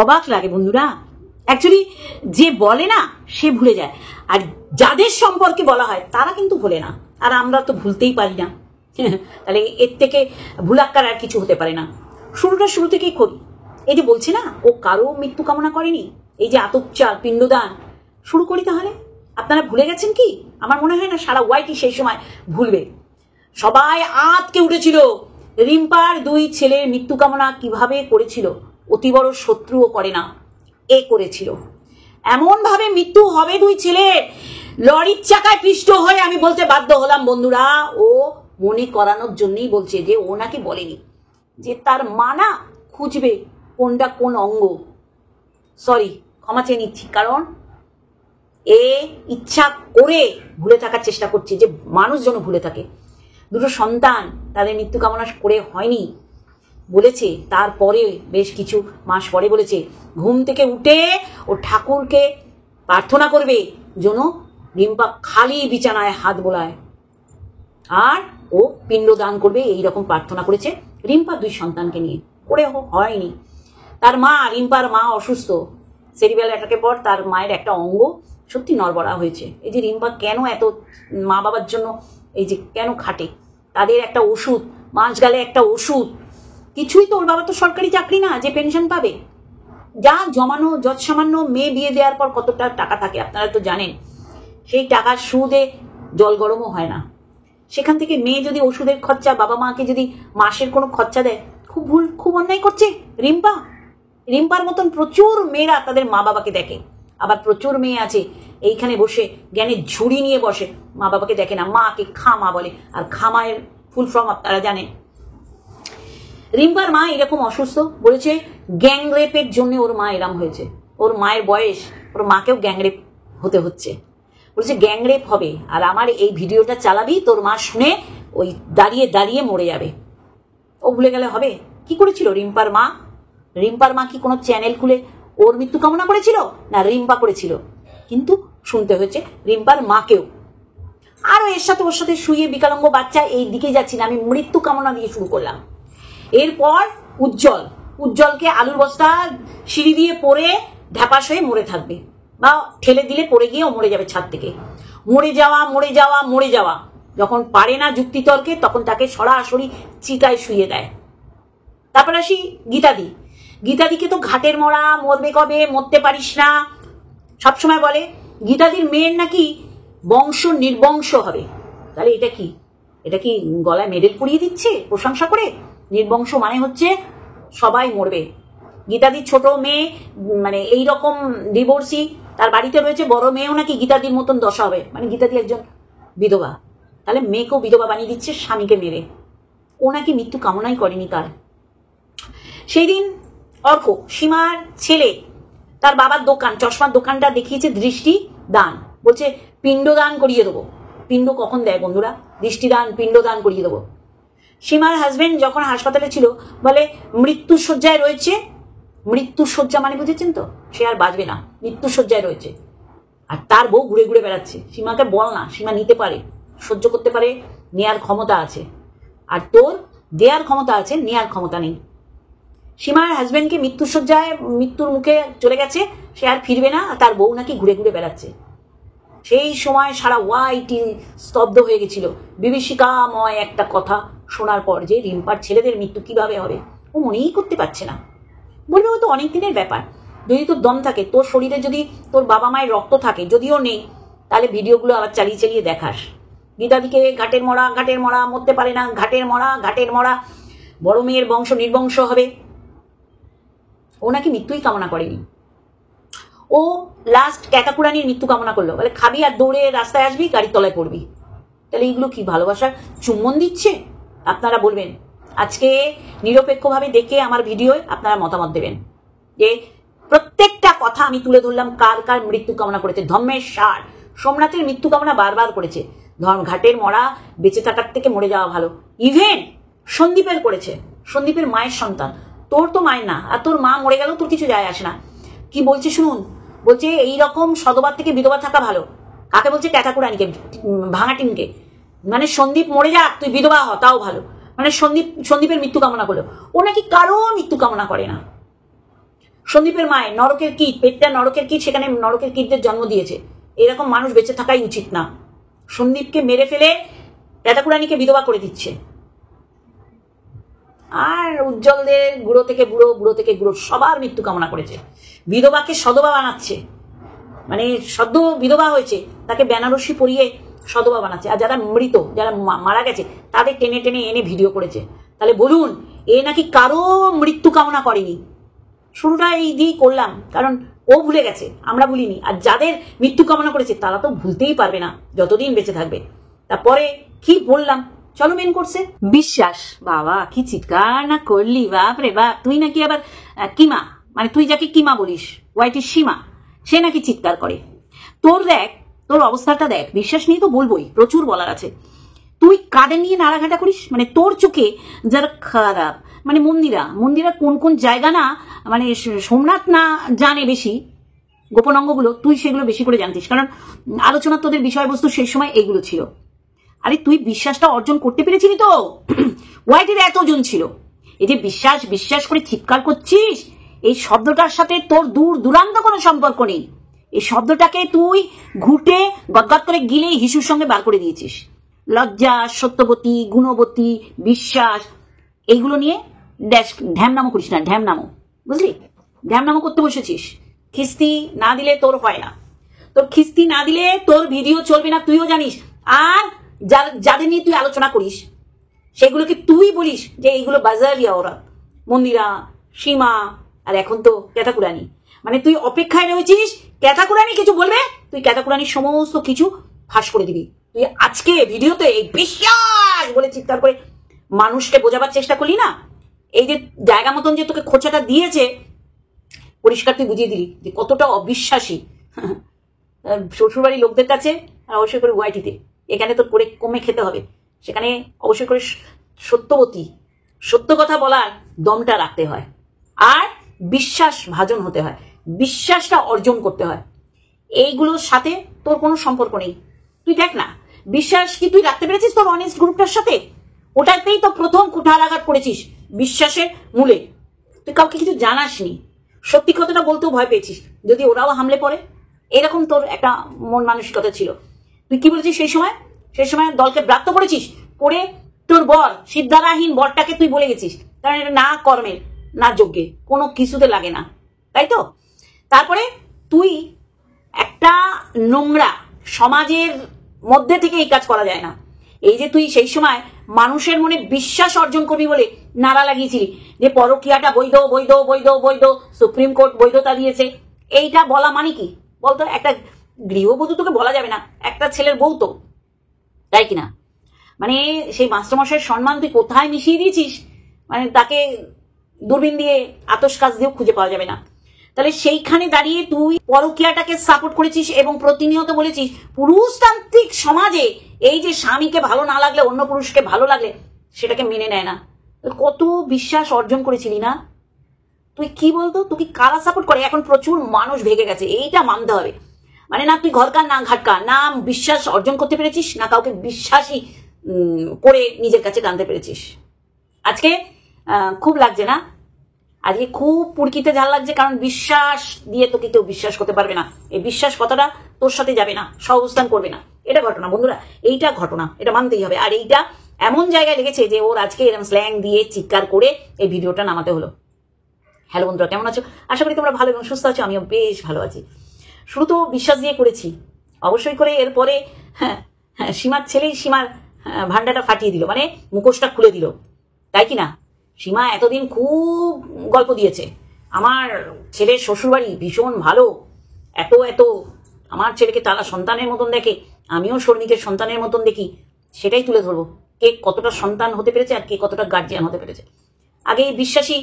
অবাক লাগে বন্ধুরা। অ্যাকচুয়ালি যে বলে না সে ভুলে যায়, আর যাদের সম্পর্কে বলা হয় তারা কিন্তু ভুলে না, আর আমরা তো ভুলতেই পারি না। তাহলে এর থেকে ভুলাক্কার আর কিছু হতে পারে না। শুরুটা শুরু থেকেই করি। এই যে বলছে না ও কারো মৃত্যু কামনা করেনি, এই যে আতপচার পিণ্ডদান শুরু করি। তাহলে আপনারা ভুলে গেছেন কি? আমার মনে হয় না সারা ওয়াইটি সেই সময় ভুলবে। সবাই আঁতকে উঠেছিল রিম্পার দুই ছেলের মৃত্যু কামনা কিভাবে করেছিল। অতি বড় শত্রুও করে না, এ করেছিল। এমন ভাবে মৃত্যু হবে দুই ছেলে, লরির চাকায় পিষ্ট হয়ে আমি বলতে বাধ্য হলাম বন্ধুরা। ও মনে করানোর জন্যই বলছে যে ও নাকি বলেনি, যে তার মা না খুঁজবে কোনটা কোন অঙ্গ। সরি, ক্ষমা চেয়ে নিচ্ছি, কারণ এ ইচ্ছা করে ভুলে থাকার চেষ্টা করছে, যে মানুষ যেন ভুলে থাকে। দুটো সন্তান তাদের মৃত্যু কামনা করে হয়নি বলেছে, তারপরে বেশ কিছু মাস পরে বলেছে ঘুম থেকে উঠে ও ঠাকুরকে প্রার্থনা করবে যেন রিম্পা খালি বিছানায় হাত বোলায়, আর ও পিণ্ড দান করবে। এইরকম প্রার্থনা করেছে রিম্পার দুই সন্তানকে নিয়ে, করে হয়নি। তার মা, রিম্পার মা অসুস্থ, সেরিব্রাল অ্যাটাকের পর তার মায়ের একটা অঙ্গ সত্যি নড়বড়া হয়েছে। এই যে রিম্পা কেন এত মা বাবার জন্য এই যে কেন খাটে, তাদের একটা ওষুধ, মাস গেলে একটা ওষুধ, কিছুই তো। ওর বাবা তো সরকারি চাকরি না যে পেনশন পাবে। যা জমানো যত সামান্য, মেয়ে বিয়ে দেওয়ার পর কতটা টাকা থাকে আপনারা তো জানেন, সেই টাকার সুদে জল গরমও হয় না। সেখান থেকে মেয়ে যদি ওষুধের খরচা, বাবা মাকে যদি মাসের কোনো খরচা দেয়, খুব ভুল, খুব অন্যায় করছে রিম্পা। রিম্পার মতন প্রচুর মেয়েরা তাদের মা বাবাকে দেখে, আবার প্রচুর মেয়ে আছে এইখানে বসে জ্ঞানের ঝুড়ি নিয়ে বসে, মা বাবাকে দেখে না, মাকে খামা বলে। আর খামায়ের ফুল ফর্ম আপনারা জানেন। রিম্পার মা এরকম অসুস্থ, বলেছে গ্যাংরেপের জন্য ওর মা এরম হয়েছে। ওর মায়ের বয়স, ওর মাকেও গ্যাংরেপ হতে হচ্ছে। বলছে গ্যাংরেপ হবে, আর আমার এই ভিডিওটা চালাবি, তোর মা শুনে ওই দাঁড়িয়ে দাঁড়িয়ে মরে যাবে। ও ভুলে গেলে হবে? কি করেছিল রিম্পার মা? রিম্পার মা কি কোনো চ্যানেল খুলে ওর মৃত্যু কামনা করেছিল? না, রিম্পা করেছিল। কিন্তু শুনতে হয়েছে রিম্পার মাকেও। আরো এর সাথে ওর সাথে শুয়ে বিকলাঙ্গ বাচ্চা, এই দিকে যাচ্ছি না, আমি মৃত্যু কামনা দিয়ে শুরু করলাম। এরপর উজ্জ্বলকে আলুর বস্তা সিঁড়ি দিয়ে পড়ে ঢাপাস হয়ে মরে থাকবে, বা ঠেলে দিলে পড়ে গিয়ে ও মরে যাবে ছাদ থেকে। মরে যাওয়া মরে যাওয়া মরে যাওয়া, যখন পারে না যুক্তিতর্কে তখন তাকে সরাসরি চিতায় শুয়ে দেয়। তারপর আসি গীতাদি। গীতাদিকে তো ঘাটের মরা, মরবে কবে, মরতে পারিস না সবসময় বলে। গীতাদির মেয়ের নাকি বংশ নির্বংশ হবে। তাহলে এটা কি? এটা কি গলায় মেডেল পরিয়ে দিচ্ছে প্রশংসা করে? নির্বংশ মানে হচ্ছে সবাই মরবে। গীতাদির ছোট মেয়ে মানে এইরকম ডিভোর্সি, তার বাড়িতে রয়েছে, বড় মেয়েও নাকি গীতাদির মতন দশা হবে, মানে গীতাদি একজন বিধবা। তাহলে মেয়েকেও বিধবা বানিয়ে দিচ্ছে স্বামীকে মেরে। ও নাকি মৃত্যু কামনাই করেনি তার। সেই দিন অর্ক, সীমার ছেলে, তার বাবার দোকান, চশমার দোকানটা দেখিয়েছে দৃষ্টি দান, বলছে পিণ্ড দান করিয়ে দেবো। পিণ্ড কখন দেয় বন্ধুরা? দৃষ্টিদান, পিণ্ড দান করিয়ে দেবো। সীমার হাজবেন্ড যখন হাসপাতালে ছিল বলে মৃত্যুশয্যায় রয়েছে। মৃত্যুশয্যা মানে বুঝেছেন তো, সে আর বাঁচবে না, মৃত্যুশয্যায় রয়েছে। আর তার বউ ঘুরে ঘুরে বেড়াচ্ছে। সীমাকে বল না, সীমা নিতে পারে, সহ্য করতে পারে, নেয়ার ক্ষমতা আছে। আর তোর দেয়ার ক্ষমতা আছে, নেয়ার ক্ষমতা নেই। সীমার হাজবেন্ডকে মৃত্যুশয্যায়, মৃত্যুর মুখে চলে গেছে, সে আর ফিরবে না, তার বউ নাকি ঘুরে ঘুরে বেড়াচ্ছে। সেই সময় সারা ওয়াইটি স্তব্ধ হয়ে গেছিল বিভীষিকাময় একটা কথা শোনার পর, যে রিম্পার ছেলেদের মৃত্যু কিভাবে হবে ও মনেই করতে পারছে না। বলবে ও তো অনেক দিনের ব্যাপার, যদি তোর দম থাকে, তোর শরীরে যদি তোর বাবা মায়ের রক্ত থাকে, যদিও নেই, তাহলে ভিডিওগুলো আবার চালিয়ে চালিয়ে দেখাস। গীতাদিকে ঘাটের মরা, ঘাটের মরা, মরতে পারে না, ঘাটের মরা, ঘাটের মরা, বড় মেয়ের বংশ নির্বংশ হবে। ও নাকি মৃত্যুই কামনা করেনি। ও লাস্ট ক্যাকাকুরানির মৃত্যু কামনা করলো, বলে খাবি আর দৌড়ে রাস্তায় আসবি, গাড়ির তলায় পড়বি। তাহলে এইগুলো কি ভালোবাসার চুম্বন দিচ্ছে? আপনারা বলবেন। আজকে নিরপেক্ষভাবে দেখে আমার ভিডিওয় আপনারা মতামত দেবেন, যে প্রত্যেকটা কথা আমি তুলে ধরলাম কার কার মৃত্যু কামনা করেছে। ধর্মেশ্বর সোমনাথের মৃত্যু কামনা বারবার করেছে। ঘাটের মরা, বেঁচে থাকার থেকে মরে যাওয়া ভালো। ইভেন সন্দীপের করেছে, সন্দীপের মায়ের সন্তান। তোর তো মায়ের না, আর তোর মা মরে গেলেও তোর কিছু যায় আসে না। কি বলছে শুনুন, বলছে এইরকম সদবার থেকে বিধবা থাকা ভালো। কাকে বলছে? ক্যাকাকুরানিকে, ভাঙাটিনকে। মানে সন্দীপ মরে যাক, তুই বিধবা হ, তাও ভালো। মানে সন্দীপের মৃত্যু কামনা করলো। ও নাকি কারো মৃত্যু কামনা করে না। সন্দীপের মায়ের নরকের কীট, পেটটা নরকের কীট, সেখানে নরকের কীটদের জন্ম দিয়েছে। এরকম মানুষ বেঁচে থাকাই উচিত না। সন্দীপকে মেরে ফেলে ক্যাতাকুরানিকে বিধবা করে দিচ্ছে, আর উজ্জ্বলদের বুড়ো থেকে বুড়ো, বুড়ো থেকে বুড়ো সবার মৃত্যু কামনা করেছে। বিধবাকে সদবা বানাচ্ছে, মানে সদ্য বিধবা হয়েছে তাকে বেনারসি পরিয়ে সদবা বানাচ্ছে। আর যারা মৃত, যারা মারা গেছে, তাদের টেনে টেনে এনে ভিডিও করেছে। তাহলে বলুন, এ নাকি কারো মৃত্যু কামনা করেনি। শুরুটা এই দিয়েই করলাম, কারণ ও ভুলে গেছে, আমরা ভুলিনি। আর যাদের মৃত্যু কামনা করেছে তারা তো ভুলতেই পারবে না যতদিন বেঁচে থাকবে। তারপরে কি বললাম, চলো মেন করছে বিশ্বাস। বাবা কি চিৎকার না করলি, বাপ রে বাপ। তুই নাকি আবার কিমা, মানে তুই যাকে কিমা বলিস, ওয়াইটি সীমা, সে নাকি চিৎকার করে। তোর দেখ, তোর অবস্থাটা দেখ। বিশ্বাস নিয়ে তো বলবোই, প্রচুর বলার আছে। তুই কাদের নিয়ে নাড়াঘাটা করিস, মানে তোর চোখে যারা খারাপ, মানে মন্দিরা কোন কোন জায়গা না, মানে সোমনাথ না জানে বেশি গোপন অঙ্গগুলো, তুই সেগুলো বেশি করে জানতিস, কারণ আলোচনা তোদের বিষয়বস্তু সেই সময় এইগুলো ছিল। আরে তুই বিশ্বাসটা অর্জন করতে পেরেছিলি তো, ওয়াইটির এতজন ছিল। এই যে বিশ্বাস বিশ্বাস করে চিৎকার করছিস, এই শব্দটার সাথে তোর দূর দূরান্ত কোনো সম্পর্ক নেই। এই শব্দটাকে তুই ঘুটে গদগদ করে গিলে হিসুর সঙ্গে বার করে দিয়েছিস। লজ্জা, সত্যবতী, গুণবতী, বিশ্বাস, এইগুলো নিয়ে ঢ্যামনামো করিস না, ঢ্যামনামো, বুঝলি? ঢ্যামনামো করতে বসেছিস। খিস্তি না দিলে তোর হয় না, তোর খিস্তি না দিলে তোর ভিডিও চলবে না, তুইও জানিস। আর যাদের নিয়ে তুই আলোচনা করিস সেগুলোকে তুই বলিস যে এইগুলো বাজারিয়া ওরা, মন্দিরা, সীমা, আর এখন তো ক্যাতাকুরানি। মানে তুই অপেক্ষায় রয়েছিস ক্যাতাকুরানি কিছু বলবে, তুই ক্যাতাকুরানির সমস্ত কিছু ফাঁস করে দিবি। তুই আজকে ভিডিওতে এই বিশ্বাস বলে চিৎকার করে মানুষকে বোঝাবার চেষ্টা করলি না। এই যে জায়গা মতন যে তোকে খোঁচাটা দিয়েছে, পরিষ্কার তুই বুঝিয়ে দিলি যে কতটা অবিশ্বাসী। শ্বশুরবাড়ির লোকদের কাছে আর অবশ্যই করে ওয়াইটিতে, এখানে তোর করে কমে খেতে হবে। সেখানে অবশ্যই করে সত্যবতী, সত্য কথা বলার দমটা রাখতে হয়, আর বিশ্বাস ভাজন হতে হয়, বিশ্বাসটা অর্জন করতে হয়। এইগুলোর সাথে তোর কোনো সম্পর্ক নেই। তুই দেখ না, বিশ্বাস কি তুই রাখতে পেরেছিস তোর অনেস্ট গ্রুপটার সাথে? ওটাতেই তো প্রথম কুঠারাঘাত করেছিস বিশ্বাসের মূলে। তুই কাউকে কিছু জানাসনি, সত্যি কথাটা বলতেও ভয় পেয়েছিস যদি ওরাও হামলে পড়ে। এরকম তোর একটা মন মানসিকতা ছিল। তুই কি বলেছিস সেই সময়? সেই সময় দলকে ব্রাত্য করেছিস, করে তোর বর, সিদ্ধারাহীন বরটাকে তুই বলে গেছিস, কারণ এটা না কর্মের না যজ্ঞে কোনো কিছুতে লাগে না, তাই তো? তারপরে তুই একটা নোংরা সমাজের মধ্যে থেকে এই কাজ করা যায় না। এই যে তুই সেই সময় মানুষের মনে বিশ্বাস অর্জন করবি বলে নারা লাগিয়েছিলি যে পরকীয়াটা বৈধ বৈধ বৈধ বৈধ, সুপ্রিম কোর্ট বৈধতা দিয়েছে, এইটা বলা মানে কি বলতো? একটা গৃহবধূ তোকে বলা যাবে না, একটা ছেলের বউ তো, তাই কিনা? মানে সেই মাস্টারমশাইয়ের সম্মান তুই কোথায় মিশিয়ে দিয়েছিস, মানে তাকে দূরবীন দিয়ে আতস কাজ দিয়েও খুঁজে পাওয়া যাবে না। তাহলে সেইখানে দাঁড়িয়ে তুই পরকীয়াটাকে সাপোর্ট করেছিস এবং প্রতিনিয়ত বলেছিস পুরুষতান্ত্রিক সমাজে এই যে স্বামীকে ভালো না লাগলে অন্য পুরুষকে ভালো লাগলে সেটাকে মেনে নেয় না। কত বিশ্বাস অর্জন করেছিলি না তুই? কি বলতো, তুই কারা সাপোর্ট করে? এখন প্রচুর মানুষ ভেগে গেছে, এইটা মানতে হবে। মানে না তুই ঘরকার না ঘাটকার, না বিশ্বাস অর্জন করতে পেরেছিস, না কাউকে বিশ্বাসী করে নিজের কাছে টানতে পেরেছিস। আজকে খুব লাগছে না, আজকে খুব পুরকিতে ঝাল লাগছে, কারণ বিশ্বাস দিয়ে তোকে কেউ বিশ্বাস করতে পারবে না। এই বিশ্বাস কথাটা তোর সাথে যাবে না, সহাবস্থান করবে না। এটা ঘটনা বন্ধুরা, এইটা ঘটনা, এটা মানতেই হবে। আর এইটা এমন জায়গায় লেগেছে যে ওর আজকে এরকম স্ল্যাং দিয়ে চিৎকার করে এই ভিডিওটা নামাতে হলো। হ্যালো বন্ধুরা, কেমন আছো? আশা করি তোমরা ভালো এবং সুস্থ আছো, আমিও বেশ ভালো আছি। শুরু তো বিশ্বাস দিয়ে করেছি, অবশ্যই করে এরপরে সীমার ছেলেই সীমার ভান্ডাটা ফাটিয়ে দিল, মানে মুখোশটা খুলে দিল, তাই কি না? সীমা এতদিন খুব গল্প দিয়েছে, আমার ছেলের শ্বশুরবাড়ি ভীষণ ভালো, এত এত আমার ছেলেকে তারা সন্তানের মতন দেখে, আমিও শর্মিকের সন্তানের মতন দেখি, সেটাই তুলে ধরবো। কে কতটা সন্তান হতে পেরেছে আর কে কতটা গার্জিয়ান হতে পেরেছে। আগে এই বিশ্বাসী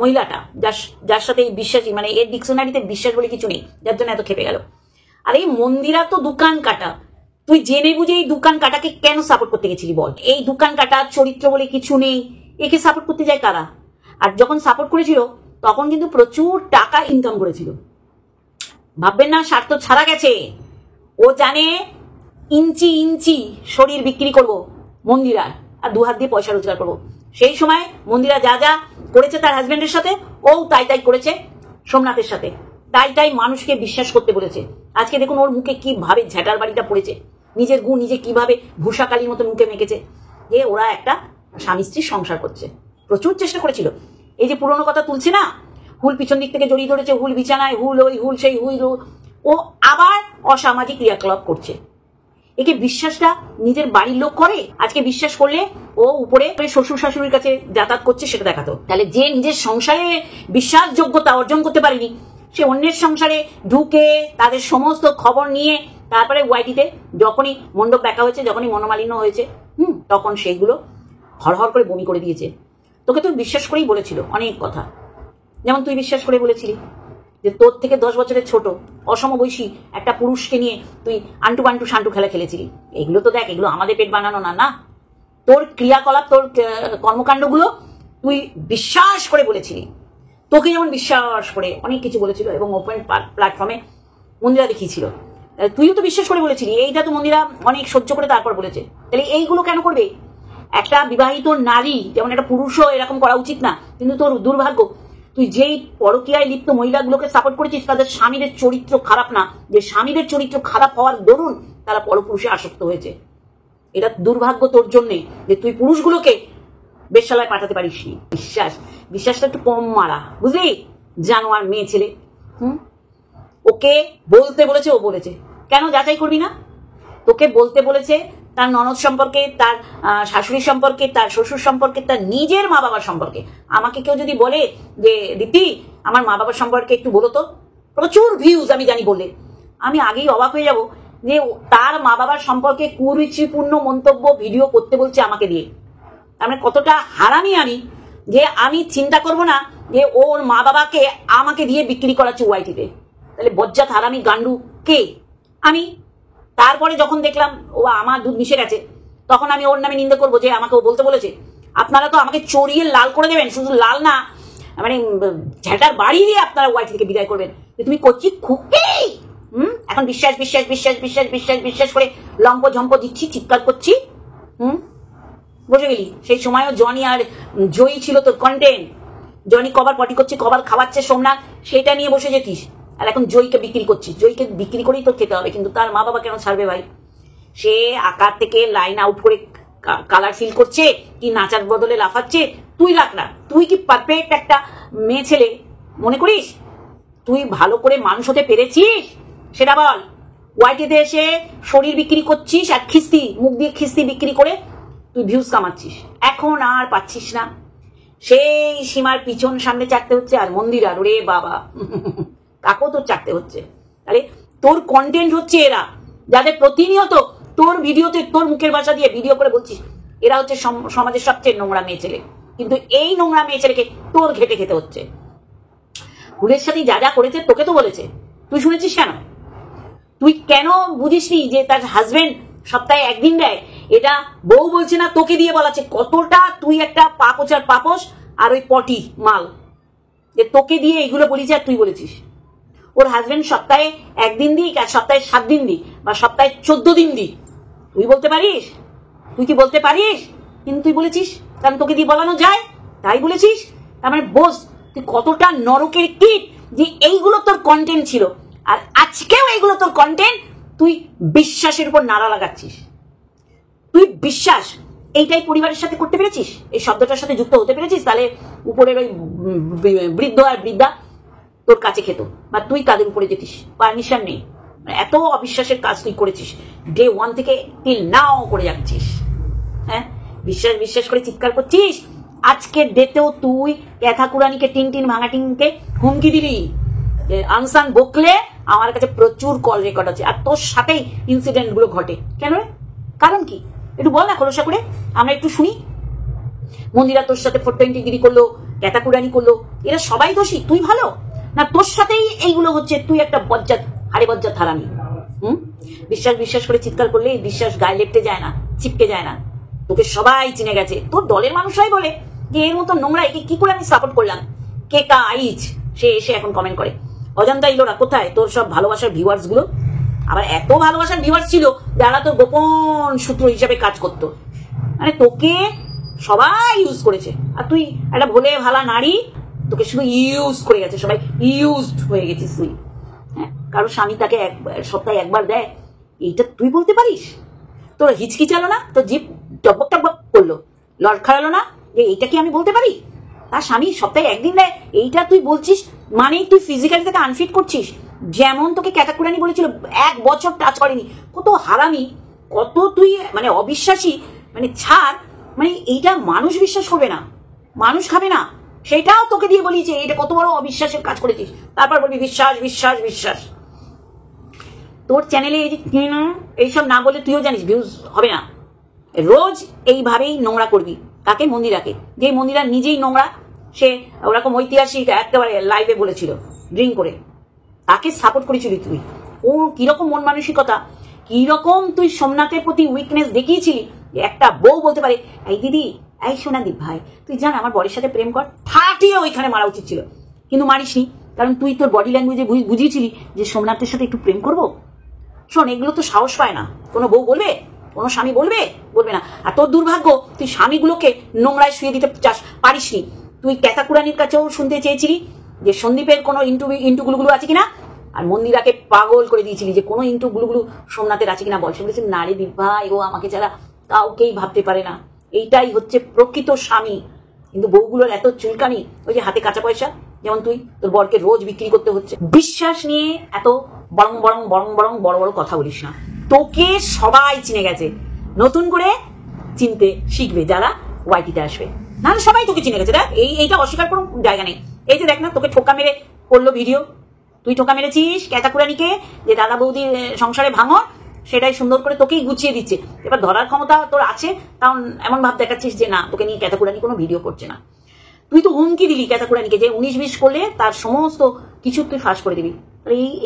মহিলাটা, যার সাথে এই বিশ্বাসী, মানে এর ডিকশনারিতে বিশ্বাস বলে কিছু নেই, যার জন্য এত খেপে গেল। আর এই মন্দিরা তো দোকান কাটা, তুই জেনে বুঝে এই দোকান কাটাকে কেন সাপোর্ট করতে গেছিলি বল? এই দোকান কাটা চরিত্র বলে কিছু নেই, একে সাপোর্ট করতে যায় কারা? আর যখন সাপোর্ট করেছিল তখন কিন্তু প্রচুর টাকা ইনকাম করেছিল। ভাববেন না স্বার্থ ছাড়া গেছে, ও জানে ইঞ্চি ইঞ্চি শরীর বিক্রি করব মন্দিরা, আর দু হাত দিয়ে পয়সা রোজগার করবো। সেই সময় মন্দিরা যা যা করেছে তার হাজবেন্ডের সাথে, ও তাই তাই করেছে। সোমনাথের সাথে, তাই মানুষকে বিশ্বাস করতে বলেছে। আজকে দেখুন ওর মুখে কিভাবে ঝ্যাটার বাড়িটা পড়েছে, নিজের গুণ নিজে কিভাবে ভূষাকালীর মতো মুখে মেখেছে যে ওরা একটা স্বামী স্ত্রীর সংসার করছে। প্রচুর চেষ্টা করেছিল। এই যে পুরোনো কথা তুলছে না, হুল পিছন দিক থেকে জড়িয়ে ধরেছে, হুল বিছানায়, হুল ওই হুল সেই হুল, ও আবার অসামাজিক ক্রিয়াকলাপ করছে। একে বিশ্বাসটা নিজের বাড়ির লোক করে, আজকে বিশ্বাস করলে ও উপরে শ্বশুর শাশুড়ির কাছে যাতায়াত করছে সেটা দেখাতো। তাহলে যে নিজের সংসারে বিশ্বাসযোগ্যতা অর্জন করতে পারেনি, সে অন্যের সংসারে ঢুকে তাদের সমস্ত খবর নিয়ে তারপরে ওয়াইটিতে যখনই মণ্ডপ দেখা হয়েছে, যখনই মনোমালিন্য হয়েছে, তখন সেইগুলো হরহর করে বমি করে দিয়েছে। তোকে তো বিশ্বাস করেই বলেছিল অনেক কথা। যেমন তুই বিশ্বাস করে বলেছিলি যে তোর থেকে 10 বছরের ছোট অসমবয়সী একটা পুরুষকে নিয়ে তুই আন্টু বান্টু শান্টু খেলা খেলেছিলি। এগুলো তো দেখ, এগুলো আমাদের পেট বানানো না, না তোর ক্রিয়াকলাপ, তোর কর্মকাণ্ডগুলো তুই বিশ্বাস করে বলেছিলি। তোকে যেমন বিশ্বাস করে অনেক কিছু বলেছিল এবং ওপেন প্ল্যাটফর্মে মন্দিরা দেখিয়েছিল, তুইও তো বিশ্বাস করে বলেছিলি। এইটা তো মন্দিরা অনেক সহ্য করে তারপর বলেছে। তাহলে এইগুলো কেন করবে? একটা বিবাহিত নারী যেমন একটা পুরুষও এরকম করা উচিত না, কিন্তু তোর দুর্ভাগ্য তুই যেই পরকীয়ায় লিপ্ত মহিলাগুলোকে সাপোর্ট করেছিস তাদের স্বামীদের চরিত্র খারাপ না, যে স্বামীদের চরিত্র খারাপ হওয়ার দরুন তারা পরপুরুষে আসক্ত হয়েছে। এটা দুর্ভাগ্য তোর জন্যে যে তুই পুরুষগুলোকে বেশ্যালয়ে পাঠাতে পারিস নি। বিশ্বাসটা একটু কম মারা, বুঝলি? জানোয়ার মেয়ে ছেলে। ওকে বলতে বলেছে, ও বলেছে, কেন যাচাই করবি না? তোকে বলতে বলেছে তার ননদ সম্পর্কে, তার শাশুড়ি সম্পর্কে, তার শ্বশুর সম্পর্কে, তার নিজের মা বাবার সম্পর্কে। আমাকে কেউ যদি বলে যে দীপ্তি আমার মা বাবার সম্পর্কে একটু বলো তো, প্রচুর ভিউজ আমি জানি বললে, আমি আগেই অবাক হয়ে যাব যে তার মা বাবার সম্পর্কে কুরুচিপূর্ণ মন্তব্য ভিডিও করতে বলছে আমাকে দিয়ে। মানে কতটা হারামি আমি, যে আমি চিন্তা করব না যে ওর মা বাবাকে আমাকে দিয়ে বিক্রি করাচ্ছে ওয়াইটিতে। তাহলে বজ্জাত হারামি গান্ডু কে? আমি। তারপরে যখন দেখলাম ও আমার দুধ মিশে গেছে, তখন আমি ওর নামে নিন্দা করবো যে আমাকে ও বলতে বলেছে। আপনারা তো আমাকে চড়িয়ে লাল করে দেবেন, শুধু লাল না মানে ঝেঁটার বাড়ি দিয়ে আপনারা ওয়াইটি থেকে বিদায় করবেন। তুমি করছি খুকি এখন বিশ্বাস বিশ্বাস বিশ্বাস বিশ্বাস বিশ্বাস বিশ্বাস করে লম্প ঝম্প দিচ্ছি, চিৎকার করছি। বুঝে গেলি? সেই সময়ও জনি আর জয়ী ছিল তোর কন্টেন্ট। জনি কবার পটি করছে, কবার খাওয়াচ্ছে সোমনাথ, সেটা নিয়ে বসে যেতিস। আর এখন জয়ীকে বিক্রি করছিস। জয়ীকে বিক্রি করেই তো খেতে হবে, কিন্তু তার মা বাবা কেন ছাড়বে ভাই? সে আকার থেকে লাইন আউট করে কালার ফিল করছে কি নাচার বদলে লাফাচ্ছে। তুই রাখ না, তুই কি পারফেক্ট একটা মেয়ে ছেলে মনে করিস? তুই ভালো করে মানুষ হতে পেরেছিস সেটা বল। ওয়াইটিতে এসে শরীর বিক্রি করছিস আর খিস্তি, মুখ দিয়ে খিস্তি বিক্রি করে তুই ভিউজ কামাচ্ছিস। এখন আর পাচ্ছিস না, সেই সীমার পিছন সামনে চাটতে হচ্ছে। আর মন্দির আর রে বাবা কাকেও তোর চাটতে হচ্ছে। তাহলে তোর কন্টেন্ট হচ্ছে এরা, যাদের প্রতিনিয়ত তোর ভিডিওতে তোর মুখের ভাষা দিয়ে ভিডিও করে বলছিস এরা হচ্ছে সমাজের সবচেয়ে নোংরা মেয়ে ছেলে। কিন্তু এই নোংরা মেয়ে ছেলেকে তোর ঘেটে খেতে হচ্ছে। হুলের সাথে যা যা করেছে তোকে তো বলেছে, তুই শুনেছিস কেন? তুই কেন বুঝিসনি যে তার হাজবেন্ড সপ্তাহে একদিন দেয়? এটা বউ বলছে না, তোকে দিয়ে বলাচ্ছে। কতটা তুই একটা পাপোচার পাপস আর ওই পটি মাল, যে তোকে দিয়ে এইগুলো বলিছে আর তুই বলেছিস। ওর হাজবেন্ড সপ্তাহে একদিন দিক আর সপ্তাহে 7 দিন দিক বা সপ্তাহে 14 দিন দিক, তুই বলতে পারিস? তুই কি বলতে পারিস? কিন্তু তুই বলেছিস, কারণ তোকে দিয়ে বলানো যায় তাই বলেছিস। তার মানে বোঝ তুই কতটা নরকের কীট, যে এইগুলো তোর কন্টেন্ট ছিল। আর আজকেও এইগুলো তোর কন্টেন্ট, তুই বিশ্বাসের উপর নাড়া লাগাচ্ছিস। তুই বিশ্বাস এইটাই পরিবারের সাথে করতে পেরেছিস, এই শব্দটার সাথে যুক্ত হতে পেরেছিস, তাহলে উপরের ওই বৃদ্ধ আর বৃদ্ধা তোর কাছে খেত বা তুই তাদের উপরে যেতিস, পারমিশন নেই। এত অবিশ্বাসের কাজ তুই করেছিস, ডে 1 থেকে টিল নাও করে যাচ্ছিস। হ্যাঁ, বিশ্বাস বিশ্বাস করে চিৎকার করছিস। আজকের ডেটেও তুই ক্যাথা কুরানিকে টিন ভাঙাটিনকে হুমকি দিলি যে আনসান বকলে আমার কাছে প্রচুর কল রেকর্ড আছে, আর তোর সাথেই ইনসিডেন্ট গুলো ঘটে। কেন রে? কারণ কি একটু বল না খোলসা করে, আমরা একটু শুনি। মন্দিরা তোর সাথে 420 ডিগ্রি করলো, ক্যাথা কুরানি করলো, এরা সবাই দোষী? তুই ভালো না? তোর সাথেই এইগুলো হচ্ছে। তুই একটা বজ্জাত, হাড়ে বজ্জাত হারামি। বিশ্বাস বিশ্বাস করে চিৎকার করলে বিশ্বাস গায়ে লেপটে যায় না, চিপকে যায় না। তোকে সবাই চিনে গেছে, তোর দলের মানুষরাই বলে যে এর মতো নোংরা একে কি করে আমি সাপোর্ট করলাম। কে কা আইজ সে এসে এখন কমেন্ট করে। অজান্তা ইলোরা কোথায় তোর সব ভালোবাসার ভিউয়ার্স গুলো? আবার এত ভালোবাসার ভিউয়ার্স ছিল যারা তো গোপন সূত্র হিসাবে কাজ করতো। মানে তোকে সবাই ইউজ করেছে, আর তুই একটা ভোলে ভালা নারী, তোকে শুধু ইউজ করে গেছে সবাই, ইউজড হয়ে গেছিস তুই। হ্যাঁ, কারো স্বামী তাকে সপ্তাহে একবার দেয়, এইটা তুই বলতে পারিস? তোর হিচকিচালো না, তোর জিভ টকবক টকবক করলো, লড়খাড়ালো না যে এইটা কি আমি বলতে পারি? তার স্বামী সপ্তাহে একদিন দেয়, এইটা তুই বলছিস মানেই তুই ফিজিক্যালি তাকে আনফিট করছিস। যেমন তোকে ক্যাটাকুরানি বলেছিল 1 বছর টাচ করেনি, কত হারামি, কত তুই মানে অবিশ্বাসী, মানে ছাড়, মানে এইটা মানুষ বিশ্বাস করবে না, মানুষ খাবে না, সেটাও তোকে দিয়ে বলি যে এটা কত বড় অবিশ্বাসের কাজ করেছিস। তারপর বলবি বিশ্বাস বিশ্বাস বিশ্বাস। তোর চ্যানেলে এই যে এইসব না বলে তুইও জানিস ভিউজ হবে না। রোজ এইভাবেই নোংরা করবি। কাকে? মন্দিরাকে। যে মন্দিরা নিজেই নোংরা, সে ওরকম ঐতিহাসিক একেবারে লাইভে বলেছিল ড্রিঙ্ক করে, তাকে সাপোর্ট করেছিলি তুই। ও কিরকম মন মানসিকতা, কিরকম তুই সোমনাথের প্রতি উইকনেস দেখিয়েছিলি। একটা বউ বলতে পারে এই দিদি, এই সোনাদীপ ভাই, তুই জান আমার বরের সাথে প্রেম কর, ঠাটিয়ে ওইখানে মারা উচিত ছিল, কিন্তু মারিসনি, কারণ তুই তোর বডি ল্যাঙ্গুয়েজে বুঝিয়েছিলি যে সোমনাথের সাথে একটু প্রেম করবো। শোন, এগুলো তো সাহস পায় না, কোনো বউ বলবে, কোনো স্বামী বলবে? বলবে না। আর তোর দুর্ভাগ্য, তুই স্বামীগুলোকে নোংরায় শুয়ে দিতে পারিসনি। তুই ক্যাতাকুরানির কাছেও শুনতে চেয়েছিলি যে সন্দীপের কোনো ইন্টু গুলুগুলো আছে কিনা, আর মন্দিরাকে পাগল করে দিয়েছিলি যে কোনো ইন্টু গুলুগুলো সোমনাথের আছে কিনা। বয়স বলেছে নারী দিভাই, ও আমাকে ছাড়া কাউকেই ভাবতে পারে না, এইটাই হচ্ছে প্রকৃত স্বামী। কিন্তু বউগুলোর এত চুলকানি, ওই যে হাতে কাঁচা পয়সা, যেমন তুই তোর বরকে রোজ বিক্রি করতে হচ্ছে। বিশ্বাস নিয়ে এত বরং বরং বরং বরং বড় বড় কথা বলিস না। তোকে সবাই চিনে গেছে, নতুন করে চিনতে শিখবে যারা ওয়াইটিতে আসবে, নাহলে সবাই তোকে চিনে গেছে। দেখ, এইটা অস্বীকার কোনো জায়গা নেই। এই যে দেখ না, তোকে ঠোকা মেরে করলো ভিডিও, তুই ঠোকা মেরেছিস ক্যাতাকুরানিকে যে দাদা বৌদির সংসারে ভাঙর, সেটাই সুন্দর করে তোকেই গুছিয়ে দিচ্ছে। এবার ধরার ক্ষমতা তোর আছে, কারণ এমন ভাব দেখাচ্ছিস যে না, তোকে নিয়ে ক্যাতাকুরানি কোনো ভিডিও করছে না। তুই তো হুমকি দিলি ক্যাতাকুরানিকে যে 19-20 করলে তার সমস্ত কিছু তুই ফাঁস করে দিবি।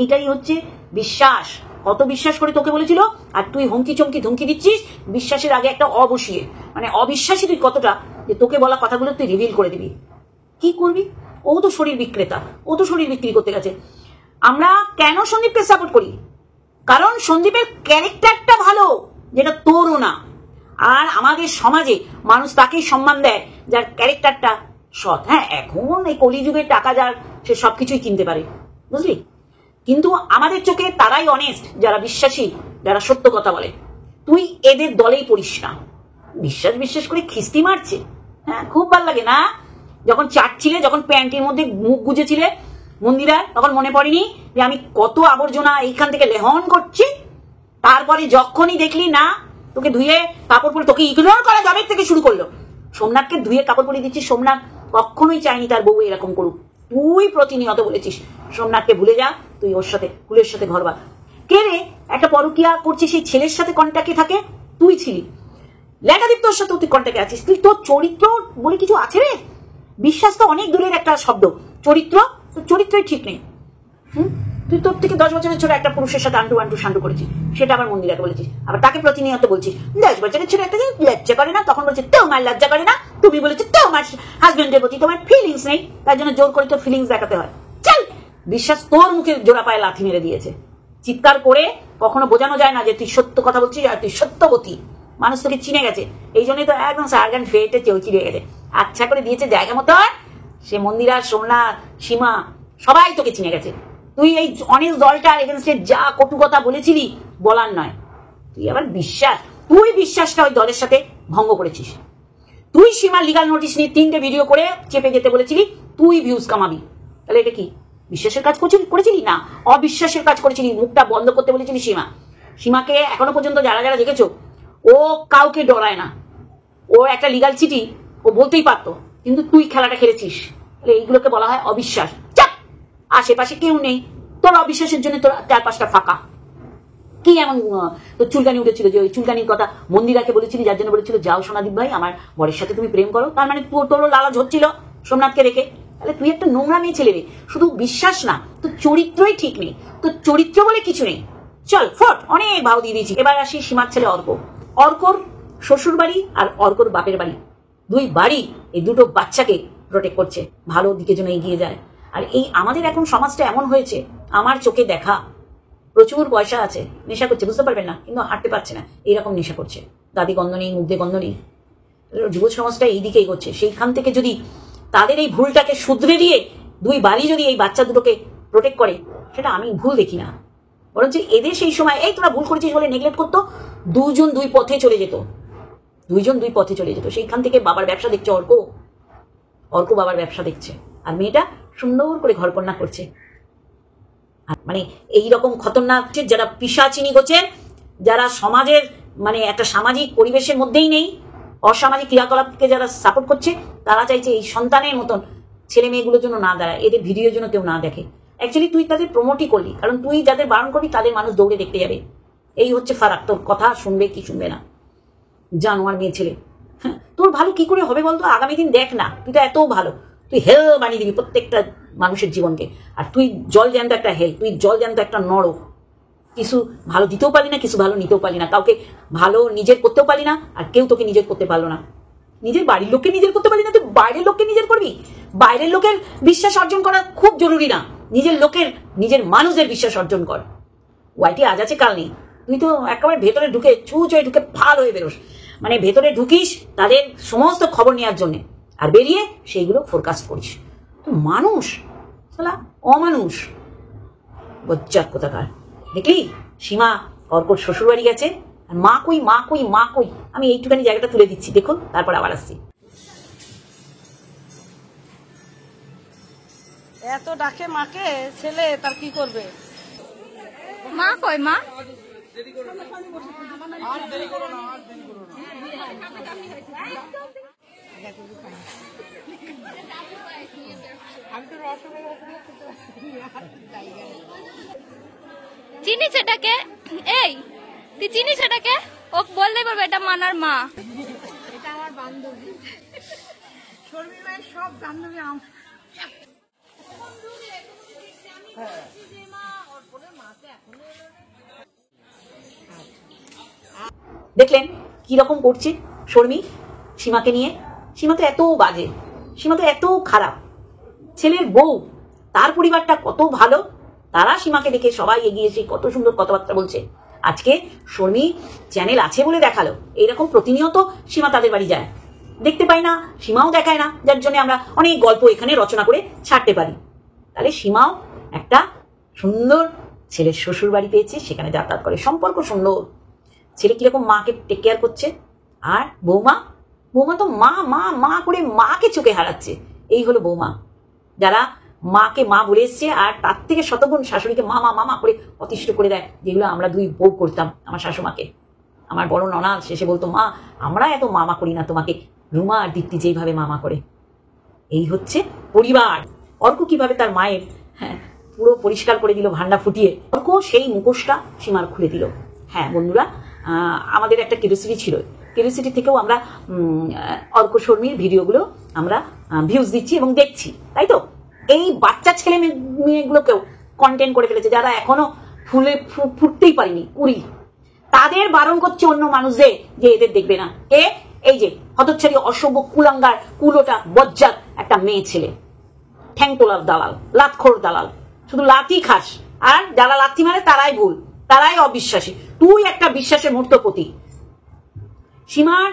এইটাই হচ্ছে বিশ্বাস। কত বিশ্বাস করে তোকে বলেছিল, আর তুই হুমকি চমকি ধুমকি দিচ্ছিস বিশ্বাসের আগে একটা অবসিয়ে, মানে অবিশ্বাসী তুই কতটা যে তোকে বলা কথাগুলো তুই রিভিল করে দিবি। কি করবি? ও তো শরীর বিক্রেতা, ও তো শরীর বিক্রি করতে গেছে। আমরা কেন সন্দীপকে সাপোর্ট করি? কারণ সন্দীপের ক্যারেক্টারটা ভালো, যেটা তোরও না। আর আমাদের সমাজে মানুষ তাকেই সম্মান দেয় যার ক্যারেক্টারটা সৎ। হ্যাঁ, এখন এই কলিযুগের টাকা যার, সে সবকিছুই কিনতে পারে, বুঝলি? কিন্তু আমাদের চোখে তারাই অনেস্ট, যারা বিশ্বাসী, যারা সত্য কথা বলে। তুই এদের দলেই পড়িস না। বিশ্বাস করে খিস্তি মারছে। হ্যাঁ, খুব ভালো লাগে না যখন চাটছিলে, যখন প্যান্টের মধ্যে মুখ গুজেছিলে মন্দিরা, তখন মনে পড়েনি যে আমি কত আবর্জনা এইখান থেকে লেহন করছি? তারপরে যখনই দেখলি না তোকে ধুয়ে কাপড় পরে, তোকে ইগনোর করা যাবে থেকে শুরু করলো। সোমনাথকে ধুয়ে কাপড় পরে দিচ্ছিস। সোমনাথ কখনোই চায়নি তার বউ এরকম করুক। তুই প্রতিনিয়ত বলেছিস সোমনাথকে ভুলে যা, তুই ওর সাথে, কুলের সাথে ঘর বাঁধ। কে রে একটা পরকিয়া করছে, সেই ছেলের সাথে কন্ট্যাক্টে থাকে? তুই ছিলি। ল্যাটাদীপ তোর সাথে তুই কন্ট্যাক্টে আছিস। তুই তোর চরিত্র বলে কিছু আছে রে? বিশ্বাস তো অনেক দূরের একটা শব্দ, চরিত্র, তোর চরিত্রই ঠিক নেই। তুই তোর থেকে 10 বছরের ছোট একটা পুরুষের সাথে আন্টু শান্টু করেছিস, সেটা আবার মন্দিরাকে বলেছিস। আবার তাকে প্রতিনিয়ত বলছিস 10 বছরের ছোট একটা লজ্জা করে না, তখন বলছিস তোমার লজ্জা করে না, তুমি বলেছো তোমার হাজবেন্ডের প্রতি তোমার ফিলিংস নেই, তার জন্য জোর করে তোর ফিলিংস দেখাতে হয়। চল, বিশ্বাস তোর মুখে জোড়া পায়ে লাথি মেরে দিয়েছে। চিৎকার করে কখনো বোঝানো যায় না যে তুই সত্য কথা বলছিস আর তুই সত্যবতী। মানুষ তোকে চিনে গেছে, এই জন্যই তো একদম সার্গান ফেটে চেউচিড়ে গেছে, আচ্ছা করে দিয়েছে জায়গা মতো। সে মন্দিরা, সোমনাথ, সীমা সবাই তোকে চিনে গেছে। তুই এই অনেস্ট দলটার এগেনস্টে যা কটু কথা বলেছিলি, বলার নয়। তুই আবার তুই বিশ্বাসটা ওই দলের সাথে ভঙ্গ করেছিস। তুই সীমার লিগাল নোটিশ নিয়ে 3টে ভিডিও করে চেপে যেতে বলেছিলি, তুই ভিউজ কামাবি। তাহলে এটা কি বিশ্বাসের কাজ করেছিলি? না, অবিশ্বাসের কাজ করেছিলি। মুখটা বন্ধ করতে বলেছিলি সীমাকে। এখনো পর্যন্ত যারা যারা দেখেছো, ও কাউকে ডরায় না। ও একটা লিগাল চিঠি ও বলতেই পারতো, কিন্তু তুই খেলাটা খেলেছিস। তাহলে এইগুলোকে বলা হয় অবিশ্বাস। চাপ, আশেপাশে কেউ নেই, তোর অবিশ্বাসের জন্য তোর 4-5টা ফাঁকা। কি এমন তোর চুলকানি উঠেছিল যে ওই চুলকানির কথা মন্দিরাকে বলেছিলি, যার জন্য বলেছিল যাও সোনাদীপ ভাই আমার বরের সাথে তুমি প্রেম করো? তার মানে তোরও লালাজ হচ্ছিল সোমনাথকে রেখে। তাহলে তুই একটা নোংরা মেয়ে ছেলে রে। শুধু বিশ্বাস না, তোর চরিত্রই ঠিক নেই। তোর চরিত্র বলে কিছু নেই। চল ফট, অনেক ভাও দিয়ে দিয়েছি। এবার আসি সীমার ছেলে অর্ক। অর্কর শ্বশুর বাড়ি আর অর্কর বাপের বাড়ি, দুই বাড়ি এই দুটো বাচ্চাকে প্রোটেক্ট করছে, ভালো দিকে যেন এগিয়ে যায়। আর এই আমাদের এখন সমাজটা এমন হয়েছে, আমার চোখে দেখা, প্রচুর পয়সা আছে, নেশা করছে, বুঝতে পারবেন না, কিন্তু হাঁটতে পারছে না, এইরকম নেশা করছে। দাদি গন্ধ নেই, মুখ দিয়ে গন্ধ নেই। যুব সমাজটা এই দিকেই করছে। সেইখান থেকে যদি তাদের এই ভুলটাকে শুধরে দিয়ে দুই বাড়ি যদি এই বাচ্চা দুটোকে প্রোটেক্ট করে, সেটা আমি ভুল দেখি না। বরঞ্চ এদের সেই সময় এই তোরা ভুল করেছিস বলে নেগলেক্ট করতো, দুজন দুই পথে চলে যেত, দুইজন দুই পথে চলে যেত। সেইখান থেকে বাবার ব্যবসা দেখছে অর্ক বাবার ব্যবসা দেখছে, আর মেয়েটা সুন্দর করে ঘরকন্যা করছে। মানে এইরকম খতরনাক যারা পিশাচিনী গোছের, যারা সমাজের মানে একটা সামাজিক পরিবেশের মধ্যেই নেই, অসামাজিক ক্রিয়াকলাপকে যারা সাপোর্ট করছে, তারা চাইছে এই সন্তানের মতন ছেলে মেয়েগুলোর জন্য না দাঁড়ায়, এদের ভিডিওর জন্য কেউ না দেখে। অ্যাকচুয়ালি তুই তাদের প্রমোটই করলি, কারণ তুই যাদের বারণ করবি তাদের মানুষ দৌড়ে দেখতে যাবে। এই হচ্ছে ফারাক, তোর কথা শুনবে কি শুনবে না। জানোয়ার মেয়ে ছেলে, হ্যাঁ, তোর ভালো কি করে হবে বলতো? আগামী দিন দেখ না, তুই তো এত ভালো, তুই হেল বানিয়ে দিবি প্রত্যেকটা মানুষের জীবনকে। আর তুই জল জ্যান্ত একটা হেল, তুই জল জ্যান্ত একটা নরক। কিছু ভালো দিতেও পারি না, কিছু ভালো নিতেও পারি না, কাউকে ভালো নিজের করতেও পারি না, আর কেউ তোকে নিজের করতে পারলো না। নিজের বাড়ির লোককে নিজের করতে পারি না, তুই বাইরের লোককে নিজের করবি? বাইরের লোকের বিশ্বাস অর্জন করা খুব জরুরি না, নিজের মানুষের বিশ্বাস অর্জন কর। ওয়াইটি আজ আছে কাল নেই, তুই তো একেবারে ভেতরে ঢুকে ছুঁচ হয়ে ঢুকে ফাল হয়ে বেরোস। মানে ভেতরে ঢুকিস তাদের সমস্ত খবর নেওয়ার জন্য, আর বেরিয়ে সেইগুলো ফোরকাস্ট করিস। তো মানুষ শালা অমানুষ, বজ্জাত কোথাকার। দেখলি সীমা অর্কর শ্বশুর বাড়ি গেছে, আর মা কই মা কই মা কই। আমি এইটুখানি জায়গাটা তুলে দিচ্ছি, দেখুন, তারপর আবার আসছি। এত ডাকে মাকে ছেলে, তার কি করবে? মা কই মা? চিনিস এটাকে? এই তুই চিনিস এটাকে? ও বললেই বলবে এটা মানার মা। এটা আমার বান্ধবী, শর্মির মায়ের সব বান্ধবী। দেখলেন কি রকম করছে শর্মী সীমাকে নিয়ে? সীমা তো এত বাজে, সীমা তো এত খারাপ। ছেলের বউ, তার পরিবারটা কত ভালো, তারা সীমাকে দেখে সবাই এগিয়ে এসে কত সুন্দর কথাবার্তা বলছে। আজকে শর্মী চ্যানেল আছে বলে দেখালো, এইরকম প্রতিনিয়ত সীমা তাদের বাড়ি যায়, দেখতে পাই না, সীমাও দেখায় না, যার জন্য আমরা অনেক গল্প এখানে রচনা করে ছাড়তে পারি। তাহলে সীমাও একটা সুন্দর ছেলের শ্বশুর বাড়ি পেয়েছে, সেখানে যাতায়াত করে, সম্পর্ক সুন্দর। ছেলে কিরকম মাকে টেক কেয়ার করছে, আর বৌমা তো মা মা মা করে মাকে চোখে হারাচ্ছে। এই হলো বৌমা, যারা মাকে মা বলে এসছে, আর তার থেকে শতগুণ শাশুড়িকে মামা মামা করে অতিষ্ঠ করে দেয়, যেগুলো আমরা দুই বউ করতাম। আমার শাশুমাকে, আমার বড় ননাদ শেষে বলতো, মা আমরা এত মামা করি না তোমাকে, রুমা আর দীপ্তি যেইভাবে মামা করে। এই হচ্ছে পরিবার। অর্ক কিভাবে তার মায়ের পুরো পরিষ্কার করে দিল ভান্ডা ফুটিয়ে, অর্ক সেই মুখোশটা সীমার খুলে দিল। হ্যাঁ বন্ধুরা, আমাদের একটা কিউরিওসিটি ছিল, কিউরিওসিটি থেকেও আমরা অর্ক শর্মীর ভিডিওগুলো আমরা ভিউজ দিচ্ছি এবং দেখছি, তাই তো? এই বাচ্চা ছেলে মেয়েগুলোকেও কন্টেন্ট করে ফেলেছে, যারা এখনো ফুটতেই পারিনি কুড়ি, তাদের বারণ করছে অন্য মানুষদের যে এদের দেখবে না। এই যে হতচ্ছাড়ি অসভ্য কুলাঙ্গার কুলোটা বজ্জাত একটা মেয়ে ছেলে, ঠ্যাংটোলার দালাল, লাতখোর দালাল, শুধু লাথি খাস, আর যারা লাথি মারে তারাই ভুল, তারাই অবিশ্বাসী। তুই একটা বিশ্বাসের মূর্তপতি। সীমার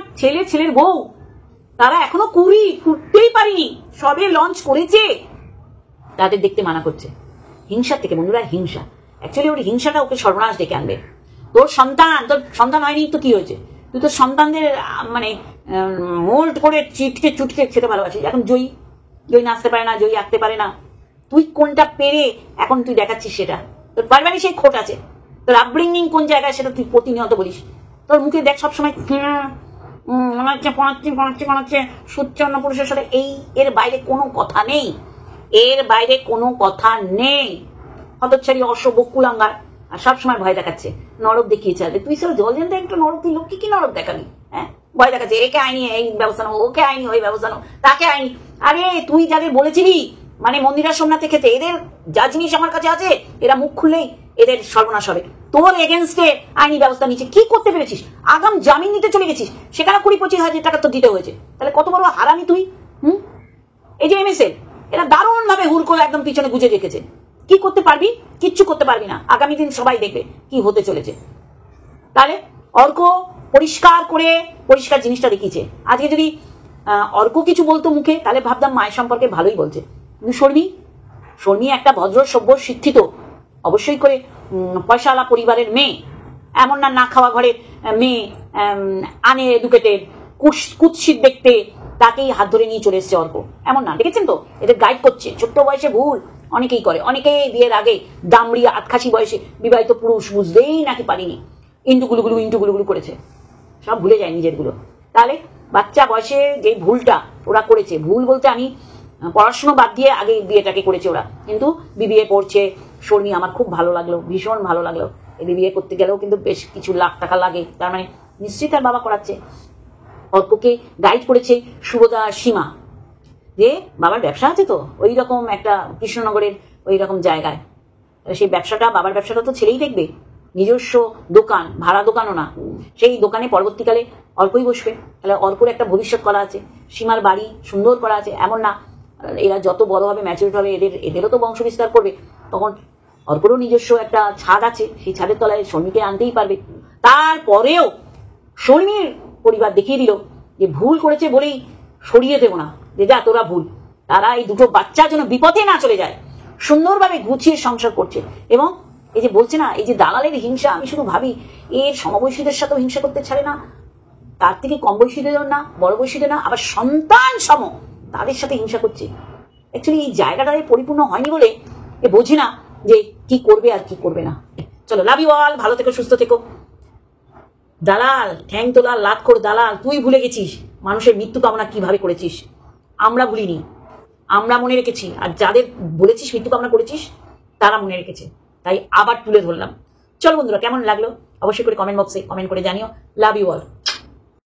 ছেলের বউ, তারা এখনো কুড়ি ফুটতেই পারিনি, সবে লঞ্চ করেছে, তাদের দেখতে মানা করছে। হিংসা থেকে বন্ধুরা, হিংসা। অ্যাকচুয়ালি ওর হিংসাটা ওকে সর্বনাশ ডেকে আনবে। তোর সন্তান হয়নি তো কি হয়েছে? তুই তো সন্তানদের মানে মোল্ড করে চুটকে খেতে ভালোবাসিস। এখন জয়ী নাচতে পারে না, জয়ী আঁকতে পারে না, তুই কোনটা পেরে এখন তুই দেখাচ্ছিস সেটা? তোর পারিবারিক সেই খোট আছে, তোর আপব্রিঙ্গিং কোন জায়গায় সেটা তুই প্রতিনিয়ত বলিস। তোর মুখে দেখ সবসময় পড়াচ্ছে সুচ্ছন্ন পুরুষের সাথে, এর বাইরে কোনো কথা নেই, এর বাইরে কোনো কথা নেই। হতচ্ছাড়ি অসভ্য কুলাঙ্গার, আর সবসময় ভয় দেখাচ্ছে, নরক দেখিয়ে চালবে। তুই সব জল জানতে একটা নরক, তুই লোককে কি নরক দেখাবি? হ্যাঁ, ভয় দেখাচ্ছে, একে আইনি এই ব্যবস্থা নেবো, ওকে আইনি ওই ব্যবস্থা নেবো, তাকে আইনি। আরে তুই যাদের বলেছিলি মানে মন্দিরা সোমনাথে খেতে, এদের যা জিনিস আমার কাছে আছে, এরা মুখ খুললেই এদের সর্বনাশ হবে। তোর এগেনস্টে আইনি ব্যবস্থা নিচ্ছে, কি করতে পেরেছিস? আগাম জামিন নিতে চলে গেছিস, সেখানে 20-25 হাজার টাকা তো দিতে হয়েছে। তাহলে কত বড় হারামি তুই। এই যে MSL, এরা দারুণ ভাবে হুড় করে একদম পিছনে গুজে রেখেছে। কি করতে পারবি? কিচ্ছু করতে পারবি না। আগামী দিন সবাই দেখবে কি হতে চলেছে। তাহলে অর্ক পরিষ্কার জিনিসটা দেখিয়েছে। আজকে যদি অর্ক কিছু বলতো মুখে, তাহলে ভাবতাম মায়ের সম্পর্কে ভালোই বলছে। কিন্তু শর্মী একটা ভদ্র সভ্য শিক্ষিত অবশ্যই করে পয়সাওয়ালা পরিবারের মেয়ে, এমন না না খাওয়া ঘরের মেয়ে, আনএডুকেটেড, কুৎসিত দেখতে, তাকেই হাত ধরে নিয়ে চলে এসছে অর্ক, এমন না। দেখেছেন তো, এদের গাইড করছে। ছোট্ট বয়সে ভুল অনেকেই করে, অনেকেই বিয়ের আগে দামড়ি আটখাসি বয়সে বিবাহিত পুরুষ বুঝতেই নাকি পারিনি, ইন্টু গুলুগুলু করেছে, সব ভুলে যায় নিজের গুলো। তাহলে বাচ্চা বয়সে যে ভুলটা ওরা করেছে, ভুল বলতে আমি পড়াশুনো বাদ দিয়ে আগে বিয়েটাকে করেছে ওরা, কিন্তু বিবিএ পড়ছে শর্মী, আমার খুব ভালো লাগলো, ভীষণ ভালো লাগলো। এই বিবিএ করতে গেলেও কিন্তু বেশ কিছু লাখ টাকা লাগে, তার মানে নিশ্চয়ই তার বাবা করাচ্ছে। অর্ককে গাইড করেছে শুভদা সীমা, যে বাবার ব্যবসা আছে তো ওই রকম একটা কৃষ্ণনগরের ওই রকম জায়গায়, সেই ব্যবসাটা, বাবার ব্যবসাটা তো ছেলেই দেখবে, নিজস্ব দোকান, ভাড়া দোকানও না, সেই দোকানে পরবর্তীকালে অর্কই বসবে। তাহলে অর্কর একটা ভবিষ্যৎ করা আছে, সীমার বাড়ি সুন্দর করা আছে, এমন না এরা যত বড় হবে ম্যাচুরিটি হবে এদেরও তো বংশ বিস্তার করবে, তখন অর্করও নিজস্ব একটা ছাদ আছে, সেই ছাদের তলায় শর্মীকে আনতেই পারবে। তারপরেও শর্মীর পরিবার দেখিয়ে দিল যে ভুল করেছে বলেই সরিয়ে দেবো না, যে যা তোরা ভুল, তারা এই দুটো বাচ্চার জন্য বিপদে না চলে যায়, সুন্দরভাবে গুছিয়ে সংসার করছে। এবং এই যে বলছে না, এই যে দালালের হিংসা, আমি শুধু ভাবি এর সমবয়সীদের সাথেও হিংসা করতে ছাড়ে না, তার থেকে কম বয়সীদের না, বড় বয়সীদের না, আবার সন্তান সম তাদের সাথে হিংসা করছে। অ্যাকচুয়ালি এই জায়গাটায় পরিপূর্ণ হয়নি বলে এ বোঝে না যে কি করবে আর কি করবে না। চলো, লাভ ইউ অল, ভালো থেকো, সুস্থ থেকো। দালাল, ঠ্যাং তোলা লাতখোর দালাল, তুই ভুলে গেছিস মানুষের মৃত্যু কামনা কিভাবে করেছিস। আমরা ভুলিনি, আমরা মনে রেখেছি, আর যাদের বলেছিস মৃত্যু কামনা করেছিস তারা মনে রেখেছে, তাই আবার তুলে ধরলাম। চলো বন্ধুরা, কেমন লাগলো অবশ্যই করে কমেন্ট বক্সে কমেন্ট করে জানিও। Love you all.